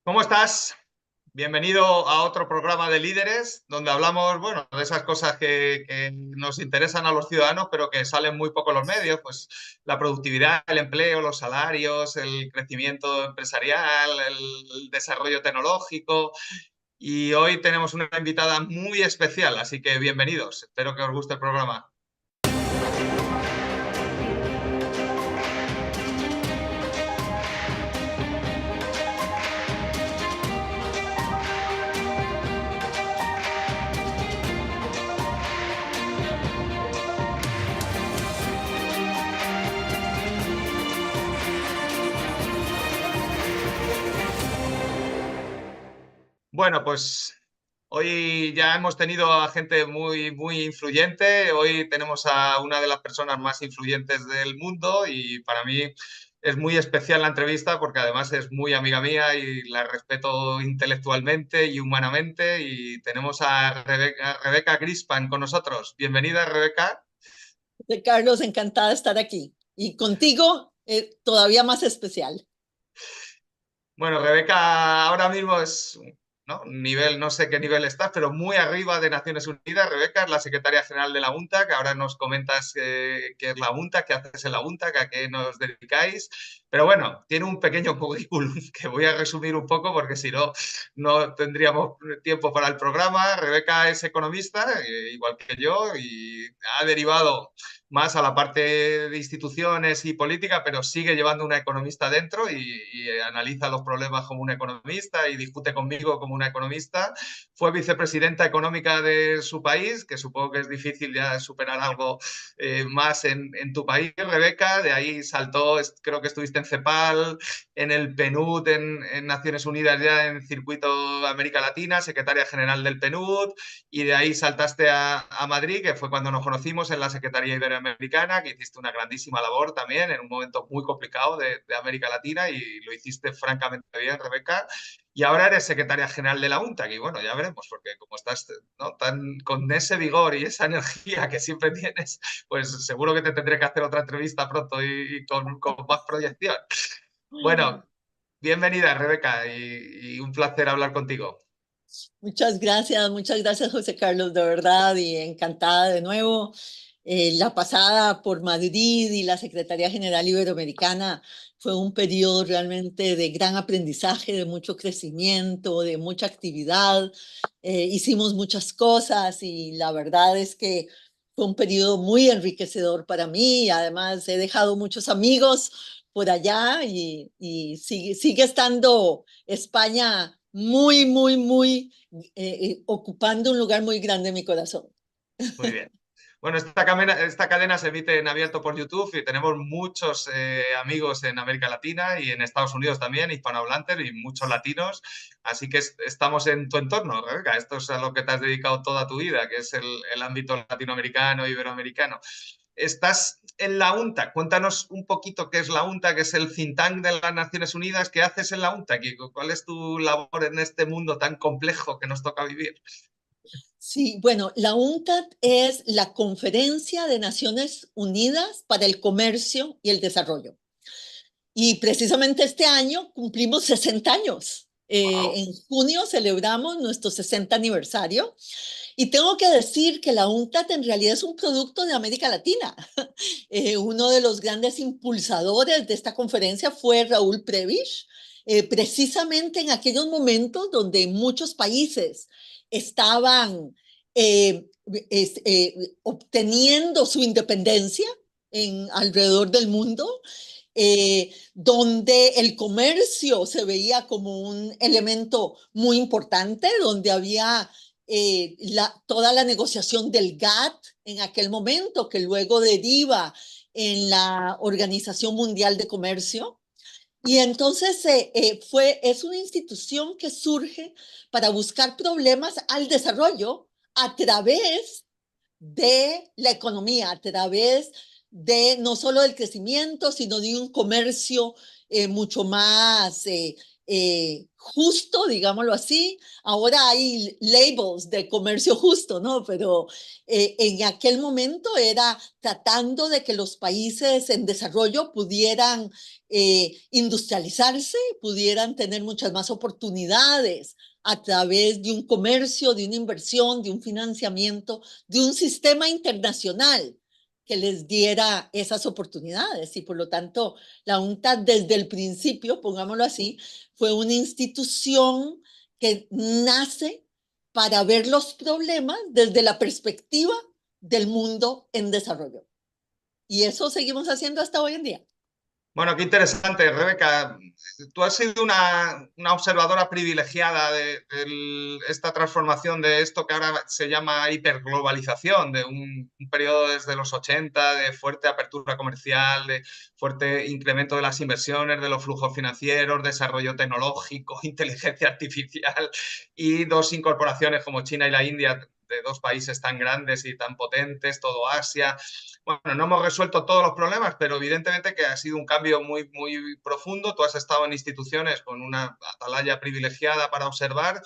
¿Cómo estás? Bienvenido a otro programa de líderes donde hablamos, bueno, de esas cosas que nos interesan a los ciudadanos, pero que salen muy poco en los medios, pues la productividad, el empleo, los salarios, el crecimiento empresarial, el desarrollo tecnológico. Y hoy tenemos una invitada muy especial, así que bienvenidos. Espero que os guste el programa. Bueno, pues hoy ya hemos tenido a gente muy influyente. Hoy tenemos a una de las personas más influyentes del mundo y para mí es muy especial la entrevista porque además es muy amiga mía y la respeto intelectualmente y humanamente. Y tenemos a Rebeca Grispan con nosotros. Bienvenida, Rebeca. Carlos, encantada de estar aquí. Y contigo, todavía más especial. Bueno, Rebeca ahora mismo es, ¿no? Nivel, no sé qué nivel estás, pero muy arriba de Naciones Unidas. Rebeca es la secretaria general de la UNTA, que ahora nos comentas qué es la UNTA, qué haces en la UNTA, que a qué nos dedicáis. Pero bueno, tiene un pequeño currículum que voy a resumir un poco porque si no, no tendríamos tiempo para el programa. Rebeca es economista, igual que yo, y ha derivado más a la parte de instituciones y política, pero sigue llevando una economista dentro y analiza los problemas como una economista y discute conmigo como una economista. Fue vicepresidenta económica de su país, que supongo que es difícil ya superar algo más en tu país, Rebeca. De ahí saltó, creo que estuviste en CEPAL, en el PNUD, en Naciones Unidas ya en circuito América Latina, secretaria general del PNUD, y de ahí saltaste a Madrid, que fue cuando nos conocimos en la Secretaría Iberoamericana, que hiciste una grandísima labor también en un momento muy complicado de América Latina y lo hiciste francamente bien, Rebeca. Y ahora eres secretaria general de la UNTA, que bueno, ya veremos, porque como estás, ¿no?, tan, con ese vigor y esa energía que siempre tienes, pues seguro que te tendré que hacer otra entrevista pronto y con más proyección. Bueno, bienvenida, Rebeca, y un placer hablar contigo. Muchas gracias, José Carlos, de verdad, y encantada de nuevo. La pasada por Madrid y la Secretaría General Iberoamericana fue un periodo realmente de gran aprendizaje, de mucho crecimiento, de mucha actividad. Hicimos muchas cosas y la verdad es que fue un periodo muy enriquecedor para mí. Además, he dejado muchos amigos por allá y sigue estando España ocupando un lugar muy grande en mi corazón. Muy bien. Bueno, esta cadena se emite en abierto por YouTube y tenemos muchos amigos en América Latina y en Estados Unidos también, hispanohablantes y muchos latinos. Así que estamos en tu entorno, Rebeca. Esto es a lo que te has dedicado toda tu vida, que es el ámbito latinoamericano, iberoamericano. Estás en la UNTA. Cuéntanos un poquito qué es la UNTA, que es el think tank de las Naciones Unidas. ¿Qué haces en la UNTA? ¿Cuál es tu labor en este mundo tan complejo que nos toca vivir? Sí, bueno, la UNCTAD es la Conferencia de Naciones Unidas para el Comercio y el Desarrollo. Y precisamente este año cumplimos 60 años. Wow. En junio celebramos nuestro 60 aniversario. Y tengo que decir que la UNCTAD en realidad es un producto de América Latina. Uno de los grandes impulsadores de esta conferencia fue Raúl Prebisch, precisamente en aquellos momentos donde muchos países estaban obteniendo su independencia alrededor del mundo, donde el comercio se veía como un elemento muy importante, donde había toda la negociación del GATT en aquel momento, que luego deriva en la Organización Mundial de Comercio. Y entonces es una institución que surge para buscar problemas al desarrollo a través de la economía, a través de no solo del crecimiento, sino de un comercio mucho más justo, digámoslo así. Ahora hay labels de comercio justo, ¿no? Pero en aquel momento era tratando de que los países en desarrollo pudieran industrializarse, pudieran tener muchas más oportunidades a través de un comercio, de una inversión, de un financiamiento, de un sistema internacional que les diera esas oportunidades. Y por lo tanto, la UNCTAD desde el principio, pongámoslo así, fue una institución que nace para ver los problemas desde la perspectiva del mundo en desarrollo. Y eso seguimos haciendo hasta hoy en día. Bueno, qué interesante, Rebeca. Tú has sido una observadora privilegiada de esta transformación de esto que ahora se llama hiperglobalización, de un periodo desde los 80 de fuerte apertura comercial, de fuerte incremento de las inversiones, de los flujos financieros, desarrollo tecnológico, inteligencia artificial y dos incorporaciones como China y la India, de dos países tan grandes y tan potentes, todo Asia. Bueno, no hemos resuelto todos los problemas, pero evidentemente que ha sido un cambio muy, muy profundo. Tú has estado en instituciones con una atalaya privilegiada para observar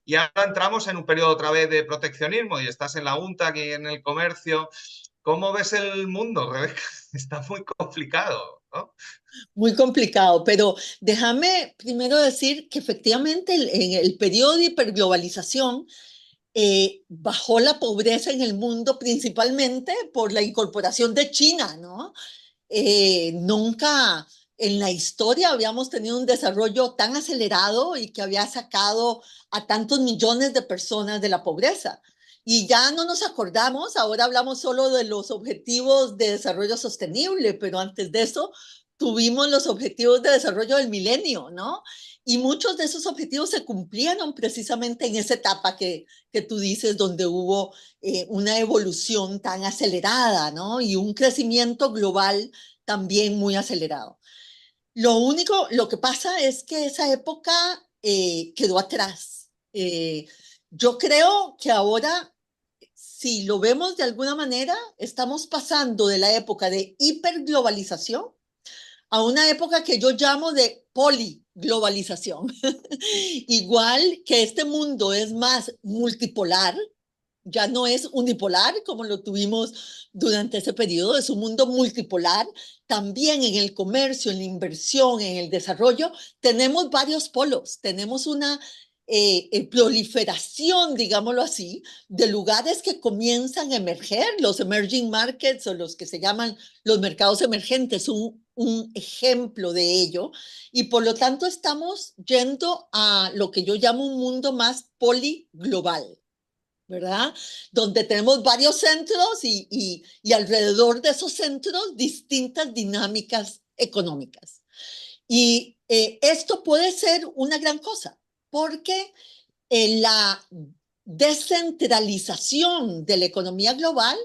y ahora entramos en un periodo otra vez de proteccionismo y estás en la UNTA, aquí en el comercio. ¿Cómo ves el mundo, Rebeca? Está muy complicado, ¿no? Muy complicado, pero déjame primero decir que efectivamente en el periodo de hiperglobalización bajó la pobreza en el mundo principalmente por la incorporación de China, ¿no? Nunca en la historia habíamos tenido un desarrollo tan acelerado y que había sacado a tantos millones de personas de la pobreza. Y ya no nos acordamos, ahora hablamos solo de los objetivos de desarrollo sostenible, pero antes de eso tuvimos los objetivos de desarrollo del milenio, ¿no? Y muchos de esos objetivos se cumplieron precisamente en esa etapa que tú dices, donde hubo una evolución tan acelerada, ¿no? Y un crecimiento global también muy acelerado. Lo que pasa es que esa época quedó atrás. Yo creo que ahora, si lo vemos de alguna manera, estamos pasando de la época de hiperglobalización a una época que yo llamo de poliglobalización. Igual que este mundo es más multipolar, ya no es unipolar como lo tuvimos durante ese periodo, es un mundo multipolar. También en el comercio, en la inversión, en el desarrollo, tenemos varios polos, tenemos una proliferación, digámoslo así, de lugares que comienzan a emerger, los emerging markets o los que se llaman los mercados emergentes, un ejemplo de ello. Y por lo tanto estamos yendo a lo que yo llamo un mundo más poliglobal, ¿verdad? Donde tenemos varios centros y alrededor de esos centros distintas dinámicas económicas. Y esto puede ser una gran cosa, porque la descentralización de la economía global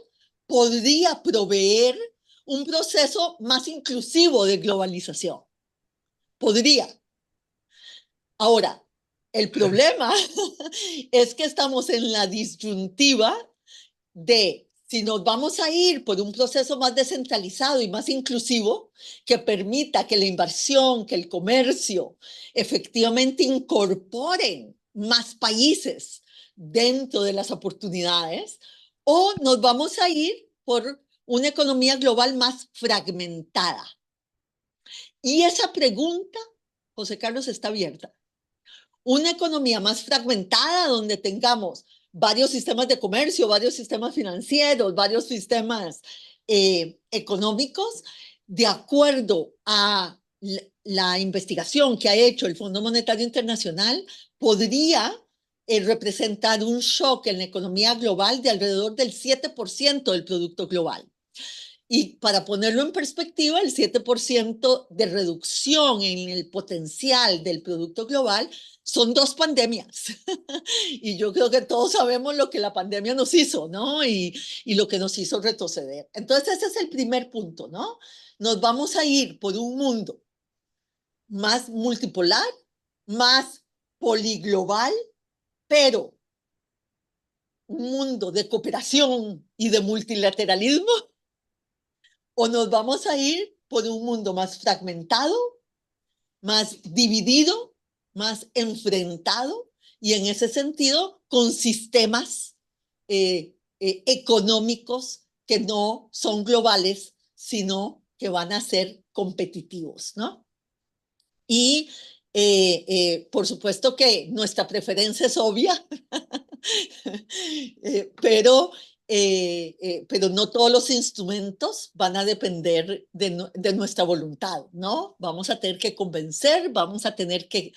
podría proveer un proceso más inclusivo de globalización. Podría. Ahora, el problema es que estamos en la disyuntiva de si nos vamos a ir por un proceso más descentralizado y más inclusivo que permita que la inversión, que el comercio efectivamente incorporen más países dentro de las oportunidades, o nos vamos a ir por una economía global más fragmentada. Y esa pregunta, José Carlos, está abierta. Una economía más fragmentada donde tengamos varios sistemas de comercio, varios sistemas financieros, varios sistemas económicos, de acuerdo a la investigación que ha hecho el Fondo Monetario Internacional, podría representar un shock en la economía global de alrededor del 7% del Producto Global. Y para ponerlo en perspectiva, el 7% de reducción en el potencial del Producto Global son dos pandemias. Y yo creo que todos sabemos lo que la pandemia nos hizo, ¿no? Y lo que nos hizo retroceder. Entonces, ese es el primer punto, ¿no? Nos vamos a ir por un mundo más multipolar, más poliglobal, pero un mundo de cooperación y de multilateralismo, o nos vamos a ir por un mundo más fragmentado, más dividido más enfrentado y en ese sentido con sistemas económicos que no son globales, sino que van a ser competitivos, ¿no? Y por supuesto que nuestra preferencia es obvia, pero no todos los instrumentos van a depender de nuestra voluntad, ¿no? Vamos a tener que convencer, vamos a tener que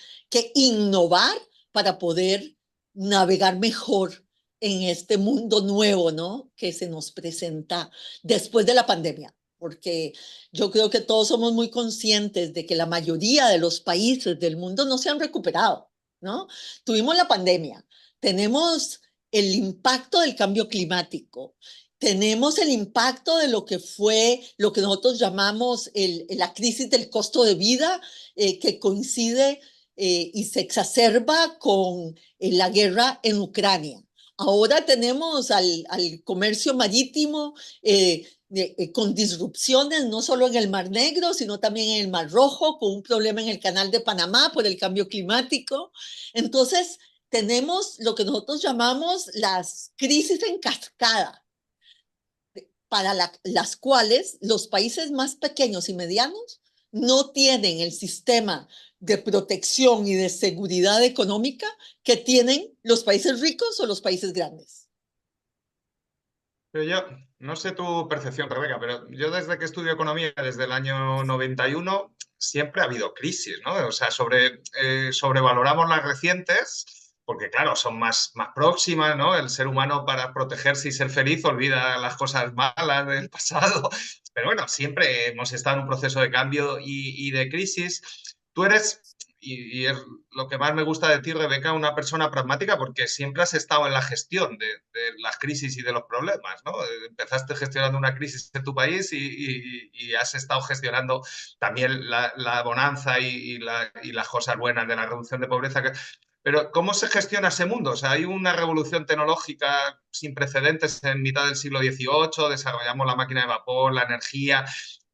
innovar para poder navegar mejor en este mundo nuevo, ¿no? Que se nos presenta después de la pandemia, porque yo creo que todos somos muy conscientes de que la mayoría de los países del mundo no se han recuperado, ¿no? Tuvimos la pandemia, tenemos el impacto del cambio climático, tenemos el impacto de lo que fue, lo que nosotros llamamos la crisis del costo de vida, que coincide y se exacerba con la guerra en Ucrania. Ahora tenemos al comercio marítimo con disrupciones, no solo en el Mar Negro, sino también en el Mar Rojo, con un problema en el Canal de Panamá por el cambio climático. Entonces, tenemos lo que nosotros llamamos las crisis en cascada, para las cuales los países más pequeños y medianos no tienen el sistema de protección y de seguridad económica que tienen los países ricos o los países grandes. Pero yo, no sé tu percepción, Rebeca, pero yo desde que estudio economía, desde el año 91, siempre ha habido crisis, ¿no? O sea, sobrevaloramos las recientes, porque claro, son más próximas, ¿no? El ser humano para protegerse y ser feliz olvida las cosas malas del pasado. Pero bueno, siempre hemos estado en un proceso de cambio y de crisis. Tú eres y es lo que más me gusta de ti, Rebeca, una persona pragmática porque siempre has estado en la gestión de las crisis y de los problemas, ¿no? Empezaste gestionando una crisis en tu país y has estado gestionando también la bonanza y las cosas buenas de la reducción de pobreza. Pero ¿cómo se gestiona ese mundo? O sea, hay una revolución tecnológica sin precedentes en mitad del siglo XVIII, desarrollamos la máquina de vapor, la energía,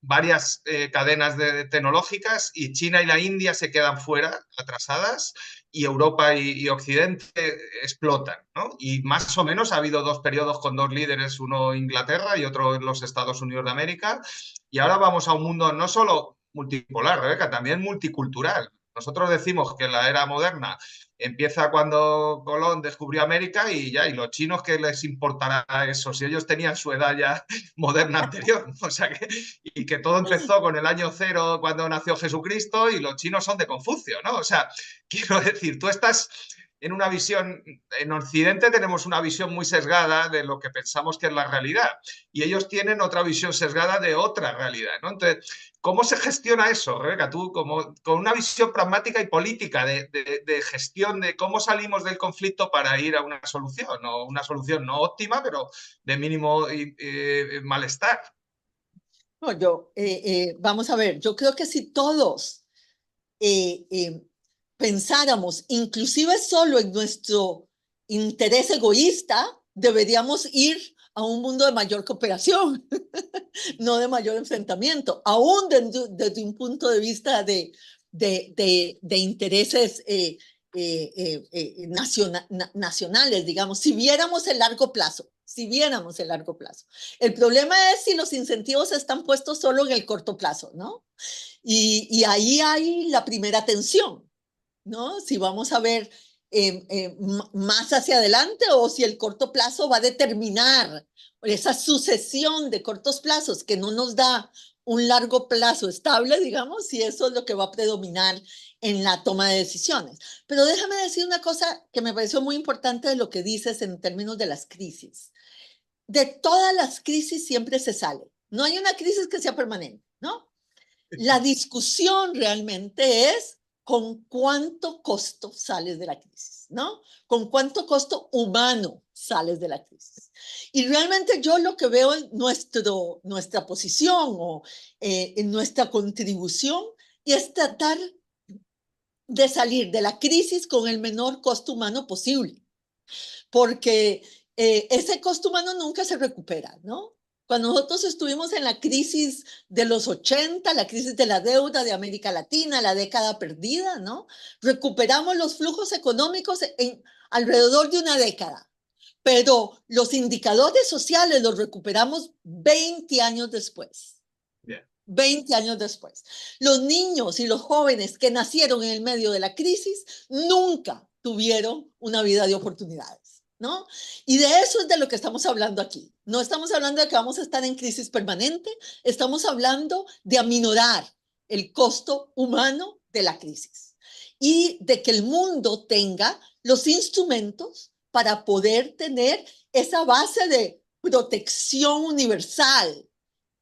varias cadenas tecnológicas y China y la India se quedan fuera, atrasadas, y Europa y Occidente explotan, ¿no? Y más o menos ha habido dos periodos con dos líderes, uno Inglaterra y otro en los Estados Unidos de América, y ahora vamos a un mundo no solo multipolar, Rebeca, también multicultural. Nosotros decimos que la era moderna empieza cuando Colón descubrió América y ya, y los chinos, ¿qué les importará eso? Si ellos tenían su edad ya moderna anterior. O sea que, y que todo empezó con el año cero cuando nació Jesucristo y los chinos son de Confucio, ¿no? O sea, quiero decir, tú estás en una visión, en Occidente tenemos una visión muy sesgada de lo que pensamos que es la realidad y ellos tienen otra visión sesgada de otra realidad, ¿no? Entonces, ¿cómo se gestiona eso, Rebeca? Tú, como, con una visión pragmática y política de gestión de cómo salimos del conflicto para ir a una solución no óptima, pero de mínimo malestar. No, vamos a ver, yo creo que si todos eh, eh, pensáramos inclusive solo en nuestro interés egoísta, deberíamos ir a un mundo de mayor cooperación, no de mayor enfrentamiento, aún desde un punto de vista de intereses nacionales, digamos, si viéramos el largo plazo, si viéramos el largo plazo. El problema es si los incentivos están puestos solo en el corto plazo, ¿no? Y ahí hay la primera tensión, ¿no? Si vamos a ver más hacia adelante o si el corto plazo va a determinar esa sucesión de cortos plazos que no nos da un largo plazo estable, digamos, si eso es lo que va a predominar en la toma de decisiones. Pero déjame decir una cosa que me pareció muy importante de lo que dices en términos de las crisis. De todas las crisis siempre se sale. No hay una crisis que sea permanente, ¿no? La discusión realmente es con cuánto costo sales de la crisis, ¿no? Con cuánto costo humano sales de la crisis. Y realmente yo lo que veo en nuestra posición o en nuestra contribución es tratar de salir de la crisis con el menor costo humano posible, porque ese costo humano nunca se recupera, ¿no? Cuando nosotros estuvimos en la crisis de los 80, la crisis de la deuda de América Latina, la década perdida, ¿no? Recuperamos los flujos económicos en alrededor de una década, pero los indicadores sociales los recuperamos 20 años después. Yeah. 20 años después. Los niños y los jóvenes que nacieron en el medio de la crisis nunca tuvieron una vida de oportunidades, ¿no? Y de eso es de lo que estamos hablando aquí. No estamos hablando de que vamos a estar en crisis permanente, estamos hablando de aminorar el costo humano de la crisis y de que el mundo tenga los instrumentos para poder tener esa base de protección universal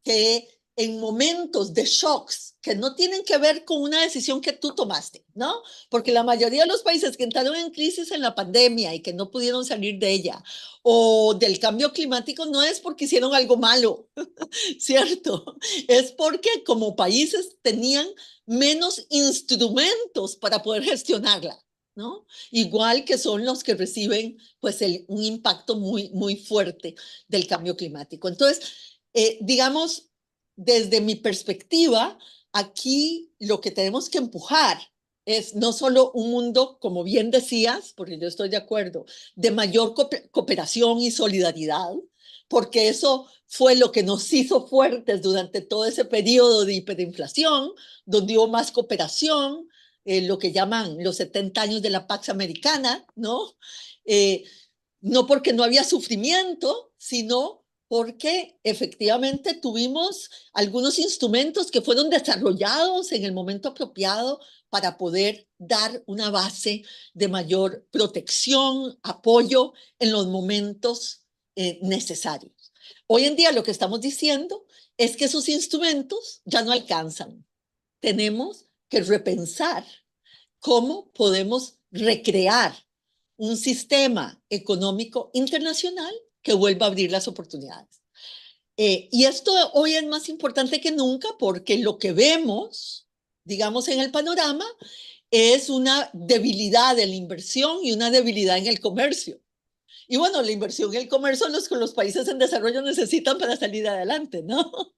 que en momentos de shocks que no tienen que ver con una decisión que tú tomaste, ¿no? Porque la mayoría de los países que entraron en crisis en la pandemia y que no pudieron salir de ella o del cambio climático no es porque hicieron algo malo, ¿cierto? Es porque como países tenían menos instrumentos para poder gestionarla, ¿no? Igual que son los que reciben pues un impacto muy fuerte del cambio climático. Entonces, digamos, desde mi perspectiva, aquí lo que tenemos que empujar es no solo un mundo, como bien decías, porque yo estoy de acuerdo, de mayor cooperación y solidaridad, porque eso fue lo que nos hizo fuertes durante todo ese periodo de hiperinflación, donde hubo más cooperación, lo que llaman los 70 años de la Pax Americana, ¿no? No porque no había sufrimiento, sino porque efectivamente tuvimos algunos instrumentos que fueron desarrollados en el momento apropiado para poder dar una base de mayor protección, apoyo en los momentos necesarios. Hoy en día lo que estamos diciendo es que esos instrumentos ya no alcanzan. Tenemos que repensar cómo podemos recrear un sistema económico internacional que vuelva a abrir las oportunidades. Y esto hoy es más importante que nunca porque lo que vemos, digamos, en el panorama es una debilidad de la inversión y una debilidad en el comercio. Y bueno, la inversión y el comercio los países en desarrollo necesitan para salir adelante, ¿no?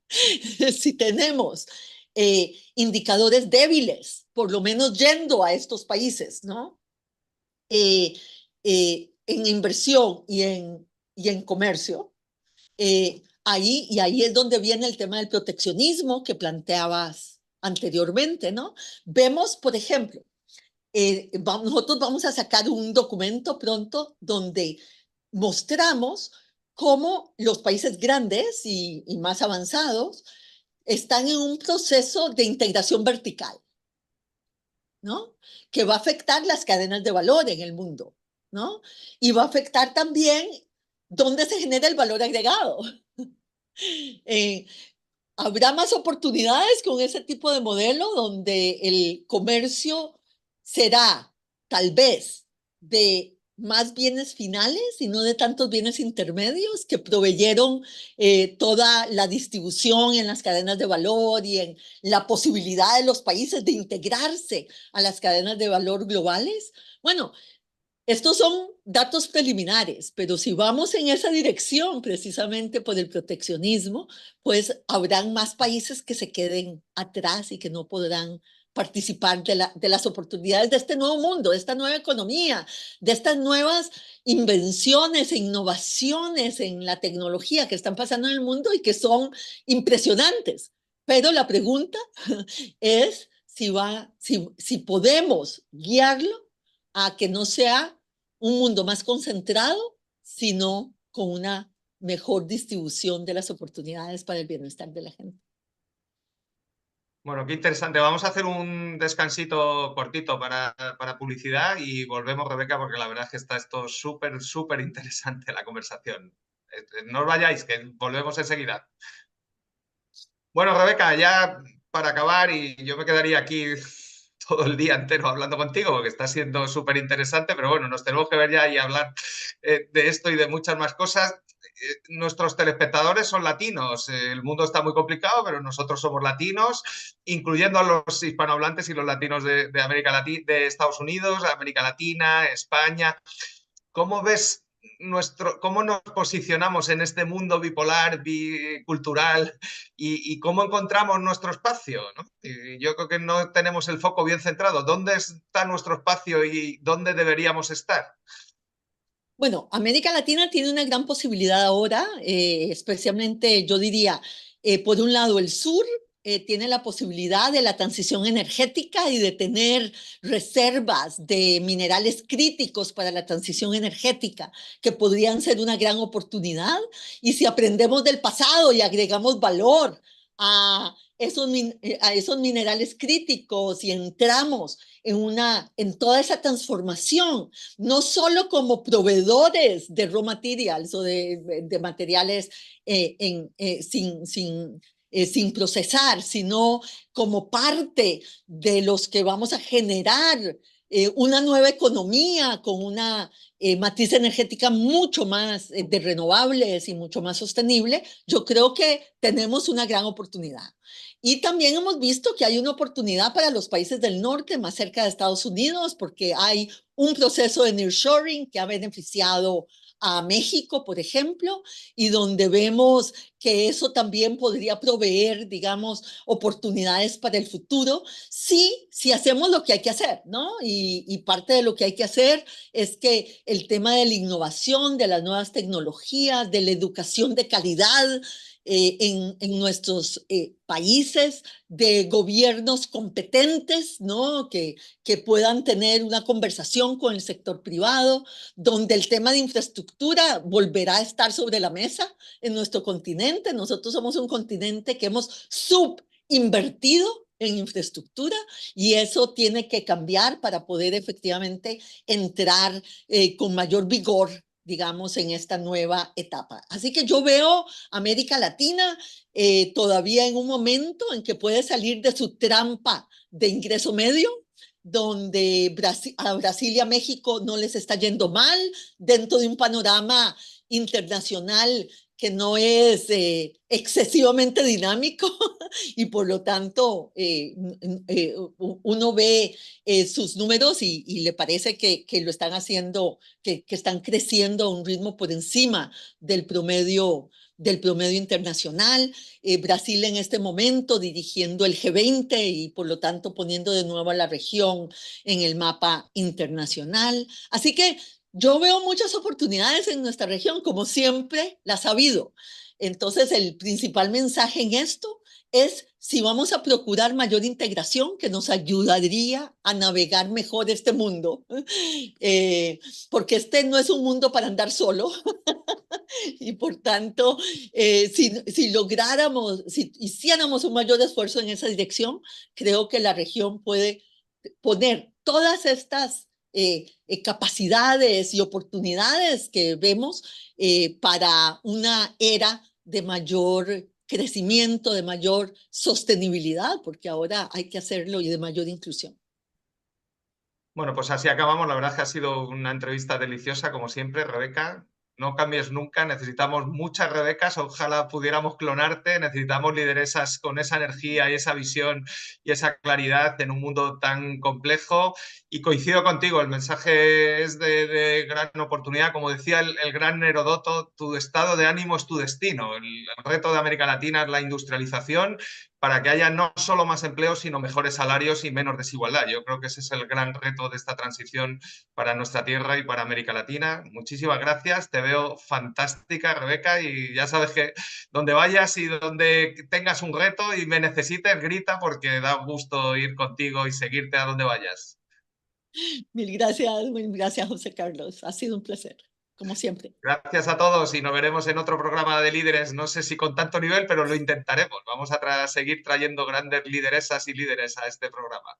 Si tenemos indicadores débiles, por lo menos yendo a estos países, ¿no? En inversión y en comercio, ahí es donde viene el tema del proteccionismo que planteabas anteriormente, ¿no? Vemos, por ejemplo, nosotros vamos a sacar un documento pronto donde mostramos cómo los países grandes y más avanzados están en un proceso de integración vertical, ¿no? Que va a afectar las cadenas de valor en el mundo, ¿no? Y va a afectar también dónde se genera el valor agregado. Eh, Habrá más oportunidades con ese tipo de modelo donde el comercio será tal vez de más bienes finales y no de tantos bienes intermedios que proveyeron toda la distribución en las cadenas de valor y en la posibilidad de los países de integrarse a las cadenas de valor globales. Bueno, estos son datos preliminares, pero si vamos en esa dirección, precisamente por el proteccionismo, pues habrán más países que se queden atrás y que no podrán participar de las oportunidades de este nuevo mundo, de esta nueva economía, de estas nuevas invenciones e innovaciones en la tecnología que están pasando en el mundo y que son impresionantes. Pero la pregunta es si podemos guiarlo a que no sea un mundo más concentrado, sino con una mejor distribución de las oportunidades para el bienestar de la gente. Bueno, qué interesante. Vamos a hacer un descansito cortito para publicidad y volvemos, Rebeca, porque la verdad es que está esto súper interesante la conversación. No os vayáis, que volvemos enseguida. Bueno, Rebeca, ya para acabar, y yo me quedaría aquí todo el día entero hablando contigo, porque está siendo súper interesante, pero bueno, nos tenemos que ver ya y hablar de esto y de muchas más cosas. Nuestros telespectadores son latinos. El mundo está muy complicado, pero nosotros somos latinos, incluyendo a los hispanohablantes y los latinos de América Latina, de Estados Unidos, América Latina, España. ¿Cómo ves cómo nos posicionamos en este mundo bipolar, bicultural y cómo encontramos nuestro espacio, ¿no? Y yo creo que no tenemos el foco bien centrado. ¿Dónde está nuestro espacio y dónde deberíamos estar? Bueno, América Latina tiene una gran posibilidad ahora, especialmente yo diría, por un lado el sur tiene la posibilidad de la transición energética y de tener reservas de minerales críticos para la transición energética que podrían ser una gran oportunidad. Y si aprendemos del pasado y agregamos valor a esos minerales críticos y entramos en toda esa transformación, no solo como proveedores de raw materials o de materiales sin procesar, sino como parte de los que vamos a generar una nueva economía con una matriz energética mucho más de renovables y mucho más sostenible. Yo creo que tenemos una gran oportunidad. Y también hemos visto que hay una oportunidad para los países del norte, más cerca de Estados Unidos, porque hay un proceso de nearshoring que ha beneficiado a México, por ejemplo, y donde vemos que eso también podría proveer, digamos, oportunidades para el futuro, si hacemos lo que hay que hacer, ¿no? Y parte de lo que hay que hacer es que el tema de la innovación, de las nuevas tecnologías, de la educación de calidad, en nuestros países, de gobiernos competentes, ¿no? Que puedan tener una conversación con el sector privado, donde el tema de infraestructura volverá a estar sobre la mesa en nuestro continente. Nosotros somos un continente que hemos subinvertido en infraestructura y eso tiene que cambiar para poder efectivamente entrar con mayor vigor, digamos, en esta nueva etapa. Así que yo veo América Latina todavía en un momento en que puede salir de su trampa de ingreso medio, donde a Brasil y a México no les está yendo mal, dentro de un panorama internacional que no es excesivamente dinámico y por lo tanto uno ve sus números y le parece que lo están haciendo, que están creciendo a un ritmo por encima del promedio internacional. Brasil en este momento dirigiendo el G20 y por lo tanto poniendo de nuevo a la región en el mapa internacional. Así que yo veo muchas oportunidades en nuestra región, como siempre las ha habido. Entonces, el principal mensaje en esto es si vamos a procurar mayor integración que nos ayudaría a navegar mejor este mundo, porque este no es un mundo para andar solo, y por tanto, si lográramos, si hiciéramos un mayor esfuerzo en esa dirección, creo que la región puede poner todas estas capacidades y oportunidades que vemos para una era de mayor crecimiento, de mayor sostenibilidad, porque ahora hay que hacerlo y de mayor inclusión. Bueno, pues así acabamos. La verdad es que ha sido una entrevista deliciosa, como siempre, Rebeca. No cambies nunca, necesitamos muchas Rebecas, ojalá pudiéramos clonarte, necesitamos lideresas con esa energía y esa visión y esa claridad en un mundo tan complejo. Y coincido contigo, el mensaje es de gran oportunidad. Como decía el gran Herodoto, tu estado de ánimo es tu destino. El reto de América Latina es la industrialización para que haya no solo más empleo, sino mejores salarios y menos desigualdad. Yo creo que ese es el gran reto de esta transición para nuestra tierra y para América Latina. Muchísimas gracias, te veo fantástica, Rebeca, y ya sabes que donde vayas y donde tengas un reto y me necesites, grita porque da gusto ir contigo y seguirte a donde vayas. Mil gracias, José Carlos. Ha sido un placer, como siempre. Gracias a todos y nos veremos en otro programa de líderes. No sé si con tanto nivel, pero lo intentaremos. Vamos a seguir trayendo grandes lideresas y líderes a este programa.